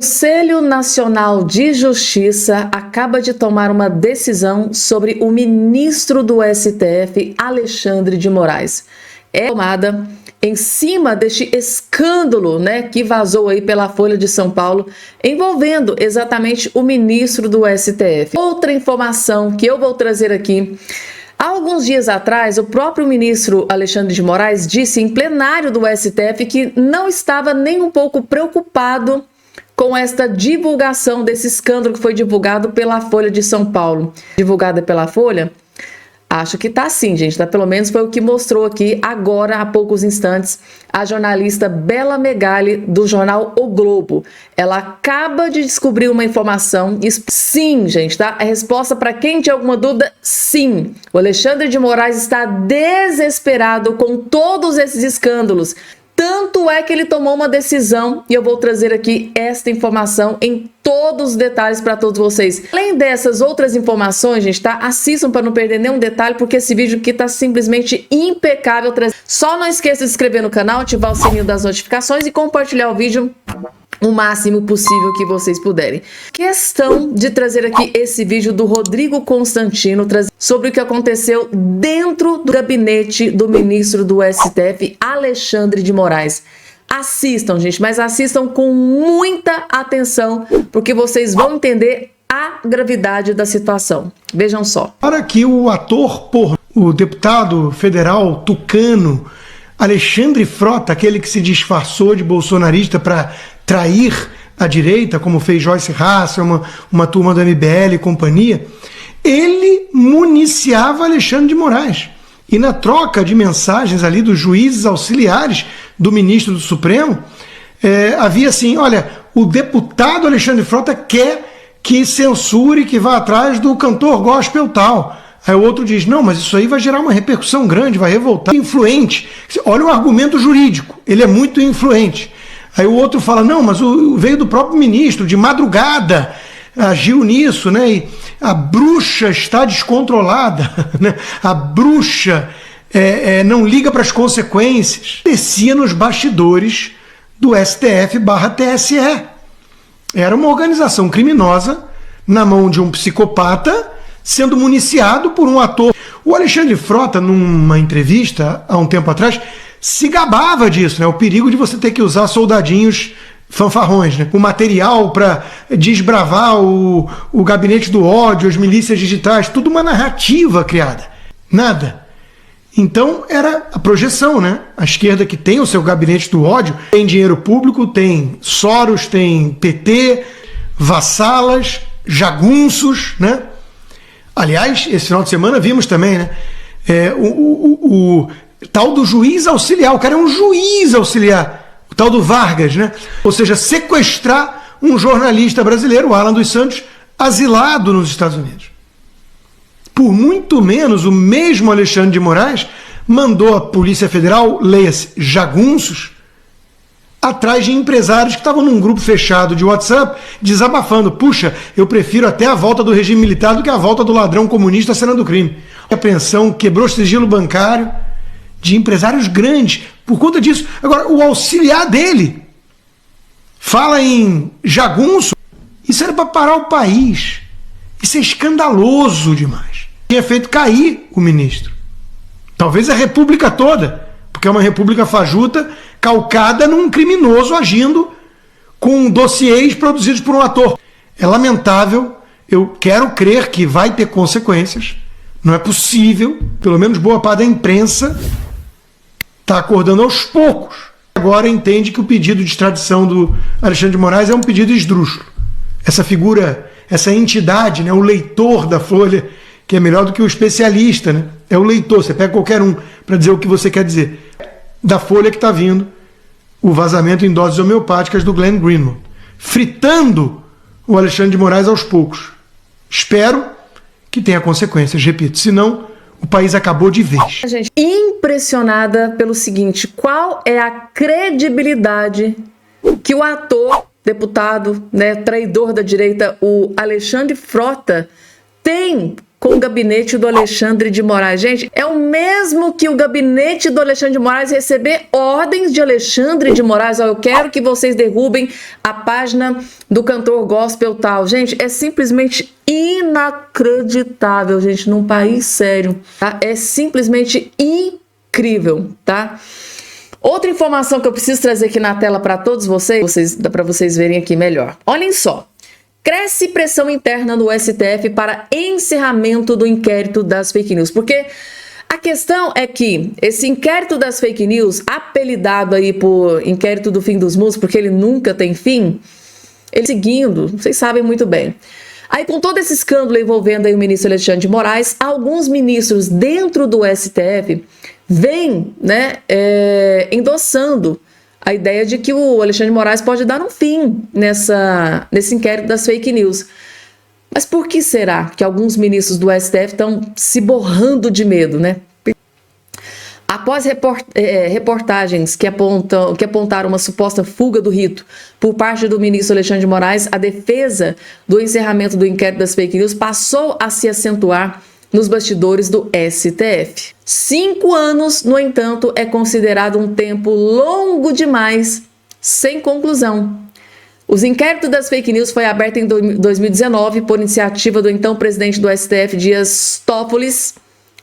O Conselho Nacional de Justiça acaba de tomar uma decisão sobre o ministro do STF, Alexandre de Moraes. É tomada em cima deste escândalo, que vazou aí pela Folha de São Paulo, envolvendo exatamente o ministro do STF. Outra informação que eu vou trazer aqui. Há alguns dias atrás, o próprio ministro Alexandre de Moraes disse em plenário do STF que não estava nem um pouco preocupado com esta divulgação desse escândalo que foi divulgado pela Folha de São Paulo. Divulgada pela Folha? Acho que tá sim, gente. Pelo menos foi o que mostrou aqui agora, há poucos instantes, a jornalista Bela Megali, do jornal O Globo. Ela acaba de descobrir uma informação. Sim, gente, tá? A resposta para quem tinha alguma dúvida, sim. O Alexandre de Moraes está desesperado com todos esses escândalos. Tanto é que ele tomou uma decisão e eu vou trazer aqui esta informação em todos os detalhes para todos vocês. Além dessas outras informações, gente, tá? Assistam para não perder nenhum detalhe, porque esse vídeo aqui tá simplesmente impecável. Só não esqueça de se inscrever no canal, ativar o sininho das notificações e compartilhar o vídeo o máximo possível que vocês puderem. Questão de trazer aqui esse vídeo do Rodrigo Constantino sobre o que aconteceu dentro do gabinete do ministro do STF, Alexandre de Moraes. Assistam, gente, mas assistam com muita atenção, porque vocês vão entender a gravidade da situação. Vejam só. Para que o ator o deputado federal tucano Alexandre Frota, aquele que se disfarçou de bolsonarista para trair a direita, como fez Joyce Hasselman, uma turma do MBL e companhia, ele municiava Alexandre de Moraes. E na troca de mensagens ali dos juízes auxiliares do ministro do Supremo, havia assim, olha, o deputado Alexandre Frota quer que censure, que vá atrás do cantor gospel tal. Aí o outro diz, não, mas isso aí vai gerar uma repercussão grande, vai revoltar. Influente. Olha o argumento jurídico, ele é muito influente. Aí o outro fala, não, mas veio do próprio ministro, de madrugada, agiu nisso, né? E a bruxa está descontrolada, né? A bruxa não liga para as consequências. Descia nos bastidores do STF/TSE. Era uma organização criminosa na mão de um psicopata, sendo municiado por um ator. O Alexandre Frota, numa entrevista há um tempo atrás, se gabava disso, né? O perigo de você ter que usar soldadinhos fanfarrões, né? O material para desbravar o gabinete do ódio, as milícias digitais, tudo uma narrativa criada. Nada. Então era a projeção, né? A esquerda, que tem o seu gabinete do ódio, tem dinheiro público, tem Soros, tem PT, vassalas, jagunços, né? Aliás, esse final de semana vimos também, né? O tal do juiz auxiliar, o cara é um juiz auxiliar, o tal do Vargas, né? Ou seja, sequestrar um jornalista brasileiro, o Alan dos Santos, asilado nos Estados Unidos. Por muito menos, o mesmo Alexandre de Moraes mandou a Polícia Federal, leia-se, jagunços, atrás de empresários que estavam num grupo fechado de WhatsApp, desabafando. Puxa, eu prefiro até a volta do regime militar do que a volta do ladrão comunista à cena do crime. A apreensão quebrou sigilo bancário de empresários grandes por conta disso. Agora, o auxiliar dele fala em jagunço. Isso era para parar o país. Isso é escandaloso demais. Tinha feito cair o ministro. Talvez a república toda, porque é uma república fajuta, calcada num criminoso agindo com dossiês produzidos por um ator. É lamentável, eu quero crer que vai ter consequências, não é possível, pelo menos boa parte da imprensa está acordando aos poucos. Agora entende que o pedido de extradição do Alexandre de Moraes é um pedido esdrúxulo. Essa figura, essa entidade, né, o leitor da Folha, que é melhor do que o especialista, né? É o leitor, você pega qualquer um para dizer o que você quer dizer. Da Folha que está vindo o vazamento em doses homeopáticas do Glenn Greenwald, fritando o Alexandre de Moraes aos poucos. Espero que tenha consequências, repito, senão o país acabou de vez. Gente, impressionada pelo seguinte, qual é a credibilidade que o ator, deputado, né, traidor da direita, o Alexandre Frota, tem com o gabinete do Alexandre de Moraes. Gente, é o mesmo que o gabinete do Alexandre de Moraes receber ordens de Alexandre de Moraes. Ó, eu quero que vocês derrubem a página do cantor gospel tal. Gente, é simplesmente inacreditável, gente, num país sério, tá? É simplesmente incrível, tá? Outra informação que eu preciso trazer aqui na tela para todos vocês, para vocês verem aqui melhor. Olhem só. Cresce pressão interna no STF para encerramento do inquérito das fake news. Porque a questão é que esse inquérito das fake news, apelidado aí por inquérito do fim dos mundos, porque ele nunca tem fim, ele seguindo, vocês sabem muito bem. Aí com todo esse escândalo envolvendo aí o ministro Alexandre de Moraes, alguns ministros dentro do STF vêm, né, endossando a ideia de que o Alexandre de Moraes pode dar um fim nesse inquérito das fake news. Mas por que será que alguns ministros do STF estão se borrando de medo, né? Após reportagens que apontaram uma suposta fuga do rito por parte do ministro Alexandre de Moraes, a defesa do encerramento do inquérito das fake news passou a se acentuar nos bastidores do STF. 5 anos, no entanto, é considerado um tempo longo demais, sem conclusão. Os inquéritos das fake news foi aberto em 2019 por iniciativa do então presidente do STF, Dias Toffoli,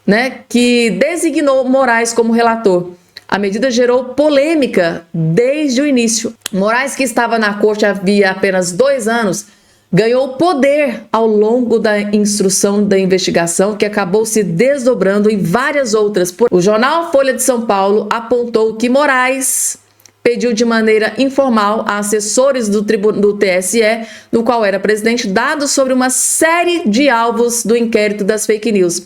né, que designou Moraes como relator. A medida gerou polêmica desde o início. Moraes, que estava na corte havia apenas 2 anos, ganhou poder ao longo da instrução da investigação, que acabou se desdobrando em várias outras. O jornal Folha de São Paulo apontou que Moraes pediu de maneira informal a assessores do TSE, no qual era presidente, dados sobre uma série de alvos do inquérito das fake news.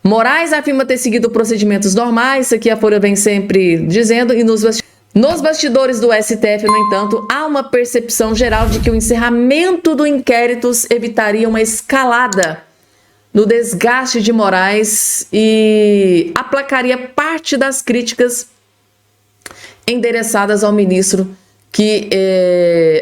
Moraes afirma ter seguido procedimentos normais, isso aqui a Folha vem sempre dizendo, e nos bastidores do STF, no entanto, há uma percepção geral de que o encerramento do inquérito evitaria uma escalada no desgaste de Moraes e aplacaria parte das críticas endereçadas ao ministro, que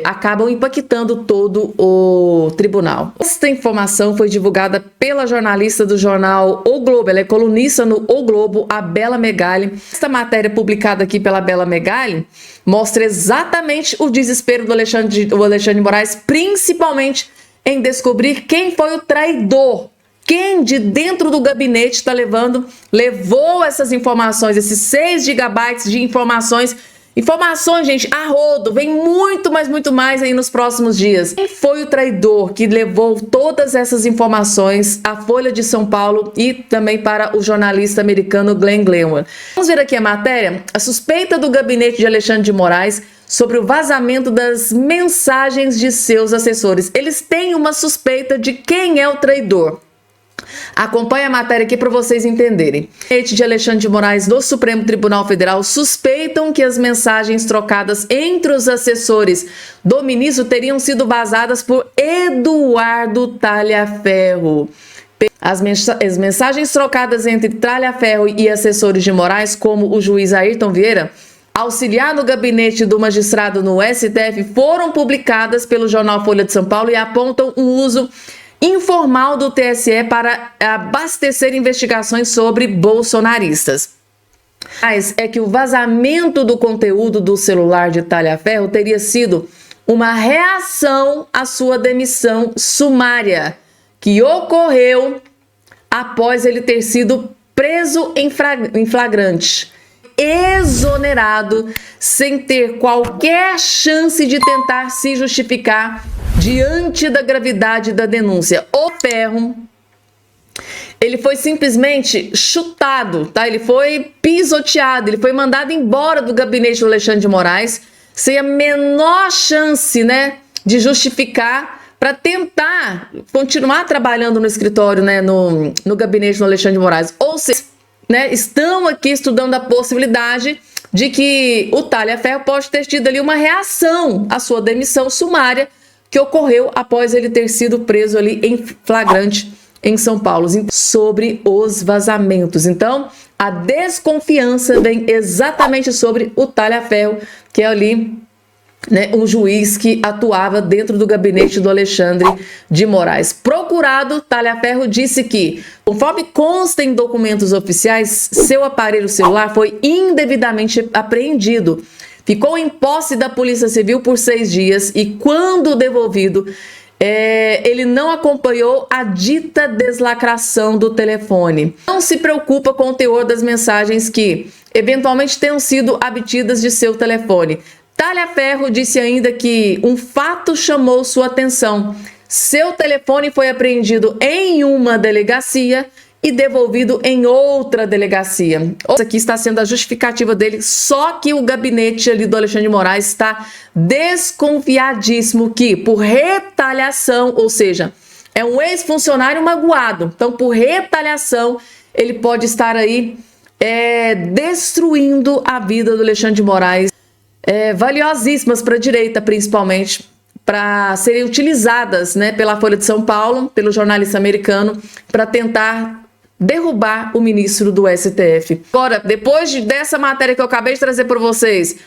acabam impactando todo o tribunal. Esta informação foi divulgada pela jornalista do jornal O Globo, ela é colunista no O Globo, a Bela Megali. Esta matéria publicada aqui pela Bela Megali mostra exatamente o desespero do Alexandre de Moraes, principalmente em descobrir quem foi o traidor. Quem de dentro do gabinete levou essas informações, esses 6 gigabytes de informações, gente, a rodo, vem muito mais aí nos próximos dias. Quem foi o traidor que levou todas essas informações à Folha de São Paulo e também para o jornalista americano Glenn Greenwald? Vamos ver aqui a matéria. A suspeita do gabinete de Alexandre de Moraes sobre o vazamento das mensagens de seus assessores. Eles têm uma suspeita de quem é o traidor. Acompanhe a matéria aqui para vocês entenderem. O gabinete de Alexandre de Moraes do Supremo Tribunal Federal suspeitam que as mensagens trocadas entre os assessores do ministro teriam sido vazadas por Eduardo Talhaferro. As mensagens trocadas entre Talhaferro e assessores de Moraes, como o juiz Ayrton Vieira, auxiliar no gabinete do magistrado no STF, foram publicadas pelo jornal Folha de São Paulo e apontam um uso informal do TSE para abastecer investigações sobre bolsonaristas. Mas é que o vazamento do conteúdo do celular de Talhaferro teria sido uma reação à sua demissão sumária, que ocorreu após ele ter sido preso em flagrante, exonerado, sem ter qualquer chance de tentar se justificar diante da gravidade da denúncia. O Ferro, ele foi simplesmente chutado, tá? Ele foi pisoteado, ele foi mandado embora do gabinete do Alexandre de Moraes, sem a menor chance, né, de justificar, para tentar continuar trabalhando no escritório, né, no gabinete do Alexandre de Moraes. Ou seja, né, estão aqui estudando a possibilidade de que o Talhaferro pode ter tido ali uma reação à sua demissão sumária, que ocorreu após ele ter sido preso ali em flagrante em São Paulo, sobre os vazamentos. Então, a desconfiança vem exatamente sobre o Talhaferro, que é ali né, um juiz que atuava dentro do gabinete do Alexandre de Moraes. Procurado, Talhaferro disse que, conforme consta em documentos oficiais, seu aparelho celular foi indevidamente apreendido. Ficou em posse da Polícia Civil por 6 dias e, quando devolvido, ele não acompanhou a dita deslacração do telefone. Não se preocupa com o teor das mensagens que, eventualmente, tenham sido obtidas de seu telefone. Talhaferro disse ainda que um fato chamou sua atenção. Seu telefone foi apreendido em uma delegacia e devolvido em outra delegacia. Essa aqui está sendo a justificativa dele, só que o gabinete ali do Alexandre de Moraes está desconfiadíssimo que, por retaliação, ou seja, é um ex-funcionário magoado, então por retaliação ele pode estar aí destruindo a vida do Alexandre de Moraes, valiosíssimas para a direita, principalmente, para serem utilizadas, né, pela Folha de São Paulo, pelo jornalista americano, para tentar derrubar o ministro do STF. Agora, depois dessa matéria que eu acabei de trazer para vocês,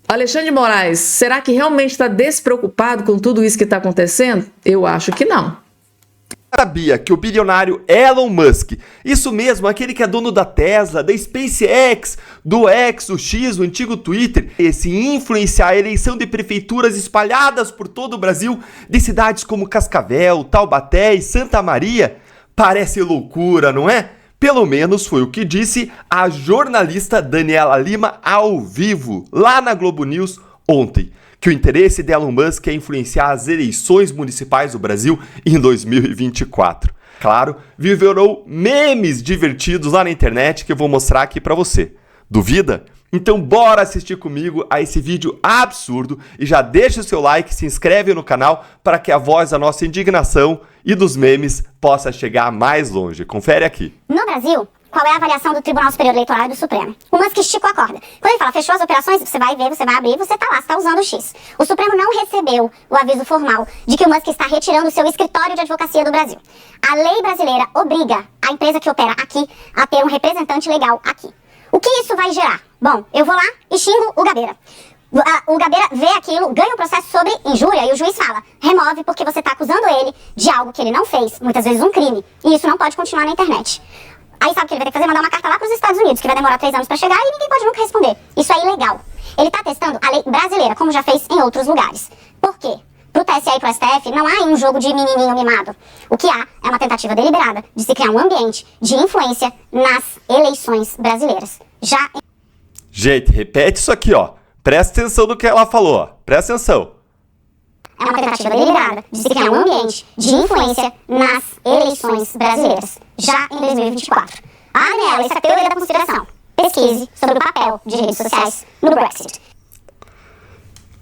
Alexandre de Moraes, será que realmente está despreocupado com tudo isso que está acontecendo? Eu acho que não. Sabia que o bilionário Elon Musk, isso mesmo, aquele que é dono da Tesla, da SpaceX, do X, do X, o antigo Twitter, esse influenciar a eleição de prefeituras espalhadas por todo o Brasil, de cidades como Cascavel, Taubaté e Santa Maria, parece loucura, não é? Pelo menos foi o que disse a jornalista Daniela Lima ao vivo, lá na Globo News ontem, que o interesse de Elon Musk é influenciar as eleições municipais do Brasil em 2024. Claro, viverou memes divertidos lá na internet que eu vou mostrar aqui pra você. Duvida? Então bora assistir comigo a esse vídeo absurdo e já deixa o seu like, se inscreve no canal para que a voz da nossa indignação e dos memes possa chegar mais longe. Confere aqui. No Brasil, qual é a avaliação do Tribunal Superior Eleitoral e do Supremo? O Musk esticou a corda. Quando ele fala, fechou as operações, você vai ver, você vai abrir, você tá lá, você tá usando o X. O Supremo não recebeu o aviso formal de que o Musk está retirando o seu escritório de advocacia do Brasil. A lei brasileira obriga a empresa que opera aqui a ter um representante legal aqui. O que isso vai gerar? Bom, eu vou lá e xingo o Gabeira. O Gabeira vê aquilo, ganha um processo sobre injúria e o juiz fala, remove porque você está acusando ele de algo que ele não fez, muitas vezes um crime, e isso não pode continuar na internet. Aí sabe o que ele vai ter que fazer? Mandar uma carta lá para os Estados Unidos, que vai demorar 3 anos para chegar e ninguém pode nunca responder. Isso é ilegal. Ele está testando a lei brasileira, como já fez em outros lugares. Por quê? Para o TSE e para o STF não há um jogo de menininho mimado. O que há é uma tentativa deliberada de se criar um ambiente de influência nas eleições brasileiras. Gente, repete isso aqui, ó. Presta atenção no que ela falou, ó. Presta atenção. É uma tentativa deliberada de se criar um ambiente de influência nas eleições brasileiras, já em 2024. Ah, Daniela, isso é teoria da conspiração. Pesquise sobre o papel de redes sociais no Brexit.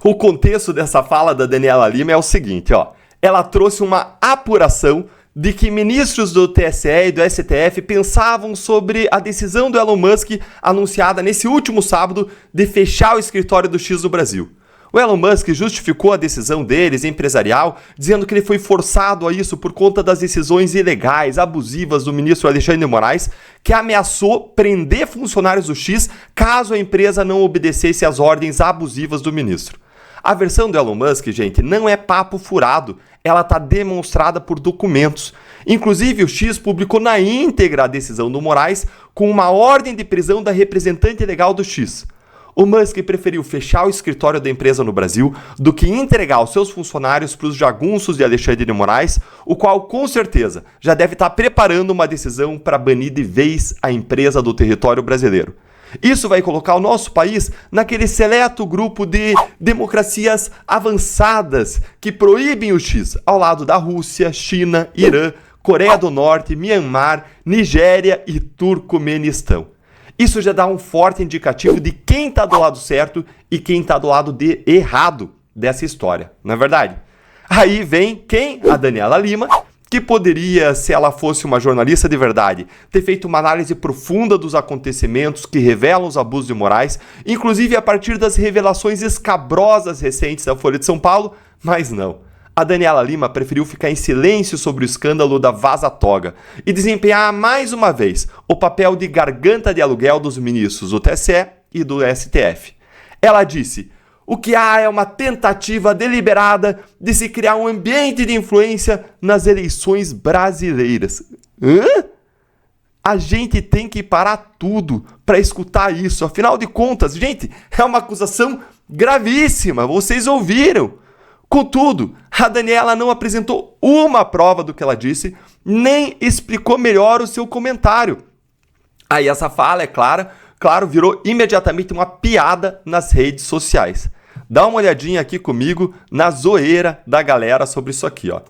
O contexto dessa fala da Daniela Lima é o seguinte, ó. Ela trouxe uma apuração de que ministros do TSE e do STF pensavam sobre a decisão do Elon Musk anunciada nesse último sábado de fechar o escritório do X no Brasil. O Elon Musk justificou a decisão deles, empresarial, dizendo que ele foi forçado a isso por conta das decisões ilegais, abusivas do ministro Alexandre de Moraes, que ameaçou prender funcionários do X caso a empresa não obedecesse às ordens abusivas do ministro. A versão do Elon Musk, gente, não é papo furado, ela está demonstrada por documentos. Inclusive, o X publicou na íntegra a decisão do Moraes com uma ordem de prisão da representante legal do X. O Musk preferiu fechar o escritório da empresa no Brasil do que entregar os seus funcionários para os jagunços de Alexandre de Moraes, o qual, com certeza, já deve estar preparando uma decisão para banir de vez a empresa do território brasileiro. Isso vai colocar o nosso país naquele seleto grupo de democracias avançadas que proíbem o X, ao lado da Rússia, China, Irã, Coreia do Norte, Mianmar, Nigéria e Turcomenistão. Isso já dá um forte indicativo de quem está do lado certo e quem está do lado de errado dessa história, não é verdade? Aí vem quem? A Daniela Lima, que poderia, se ela fosse uma jornalista de verdade, ter feito uma análise profunda dos acontecimentos que revelam os abusos de Moraes, inclusive a partir das revelações escabrosas recentes da Folha de São Paulo, mas não. A Daniela Lima preferiu ficar em silêncio sobre o escândalo da Vaza Toga e desempenhar mais uma vez o papel de garganta de aluguel dos ministros do TSE e do STF. Ela disse: O que há é uma tentativa deliberada de se criar um ambiente de influência nas eleições brasileiras. Hã? A gente tem que parar tudo para escutar isso. Afinal de contas, gente, é uma acusação gravíssima. Vocês ouviram. Contudo, a Daniela não apresentou uma prova do que ela disse, nem explicou melhor o seu comentário. Aí essa fala, é claro, virou imediatamente uma piada nas redes sociais. Dá uma olhadinha aqui comigo na zoeira da galera sobre isso aqui, ó.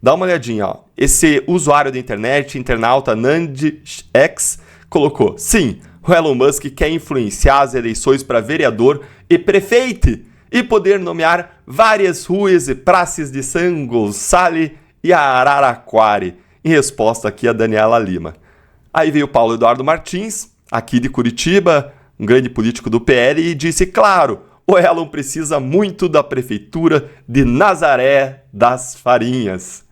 Dá uma olhadinha, ó. Esse usuário da internet, internauta NandX, colocou: sim, o Elon Musk quer influenciar as eleições para vereador e prefeito e poder nomear várias ruas e praças de São Gonçalo e Araraquara. Em resposta aqui a Daniela Lima. Aí veio o Paulo Eduardo Martins, aqui de Curitiba, um grande político do PL, e disse: claro, o Elon precisa muito da prefeitura de Nazaré das Farinhas.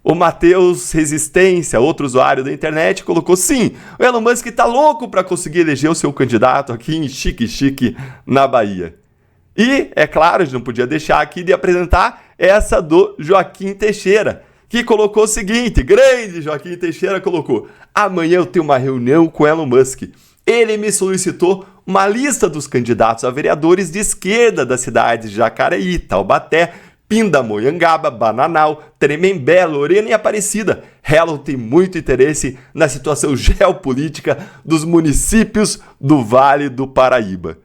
O Matheus Resistência, outro usuário da internet, colocou: sim, o Elon Musk tá louco para conseguir eleger o seu candidato aqui em Xique-Xique, na Bahia. E, é claro, a gente não podia deixar aqui de apresentar essa do Joaquim Teixeira, que colocou o seguinte, grande Joaquim Teixeira colocou: amanhã eu tenho uma reunião com Elon Musk. Ele me solicitou uma lista dos candidatos a vereadores de esquerda das cidades de Jacareí, Taubaté, Pindamonhangaba, Bananal, Tremembé, Lorena e Aparecida. Elon tem muito interesse na situação geopolítica dos municípios do Vale do Paraíba.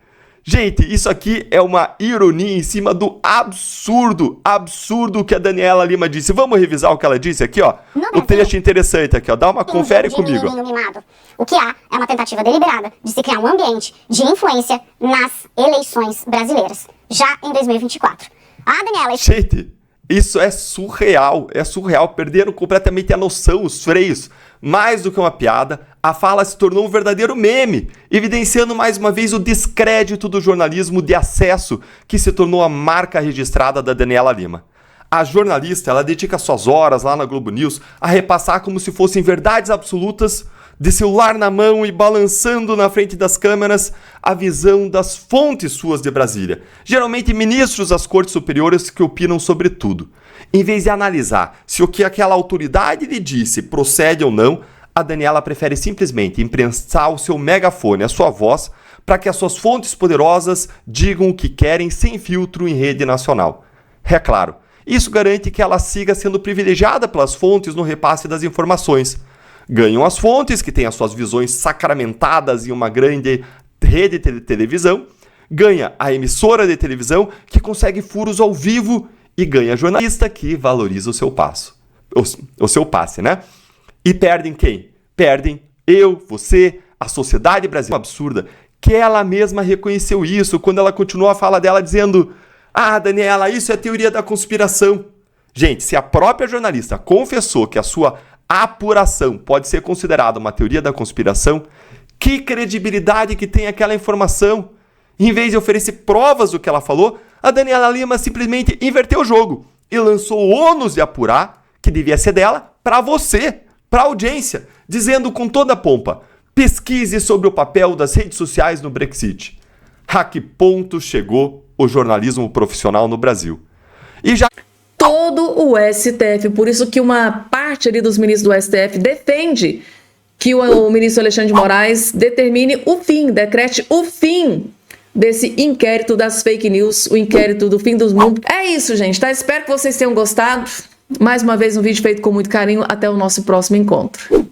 Gente, isso aqui é uma ironia em cima do absurdo que a Daniela Lima disse. Vamos revisar o que ela disse aqui, ó. O trecho interessante aqui, ó. Dá uma confere comigo. O que há é uma tentativa deliberada de se criar um ambiente de influência nas eleições brasileiras, já em 2024. Daniela... Gente, isso é surreal, perderam completamente a noção, os freios. Mais do que uma piada, a fala se tornou um verdadeiro meme, evidenciando mais uma vez o descrédito do jornalismo de acesso, que se tornou a marca registrada da Daniela Lima. A jornalista, ela dedica suas horas lá na Globo News a repassar como se fossem verdades absolutas, de celular na mão e balançando na frente das câmeras a visão das fontes suas de Brasília. Geralmente ministros das cortes superiores que opinam sobre tudo. Em vez de analisar se o que aquela autoridade lhe disse procede ou não, a Daniela prefere simplesmente imprensar o seu megafone, a sua voz, para que as suas fontes poderosas digam o que querem sem filtro em rede nacional. É claro, isso garante que ela siga sendo privilegiada pelas fontes no repasse das informações. Ganham as fontes, que têm as suas visões sacramentadas em uma grande rede de televisão, ganha a emissora de televisão, que consegue furos ao vivo, e ganha a jornalista, que valoriza o seu passe, né? E perdem quem? Perdem eu, você, a sociedade brasileira absurda, que ela mesma reconheceu isso quando ela continuou a fala dela dizendo: Daniela, isso é teoria da conspiração. Gente, se a própria jornalista confessou que a sua apuração pode ser considerada uma teoria da conspiração, que credibilidade que tem aquela informação? Em vez de oferecer provas do que ela falou, a Daniela Lima simplesmente inverteu o jogo e lançou o ônus de apurar, que devia ser dela, para você, para a audiência, dizendo com toda a pompa: pesquise sobre o papel das redes sociais no Brexit. A que ponto chegou o jornalismo profissional no Brasil? E já... todo o STF, por isso que uma parte ali dos ministros do STF defende que o ministro Alexandre de Moraes determine o fim, decrete o fim desse inquérito das fake news, o inquérito do fim dos mundos. É isso, gente, tá? Espero que vocês tenham gostado. Mais uma vez um vídeo feito com muito carinho. Até o nosso próximo encontro.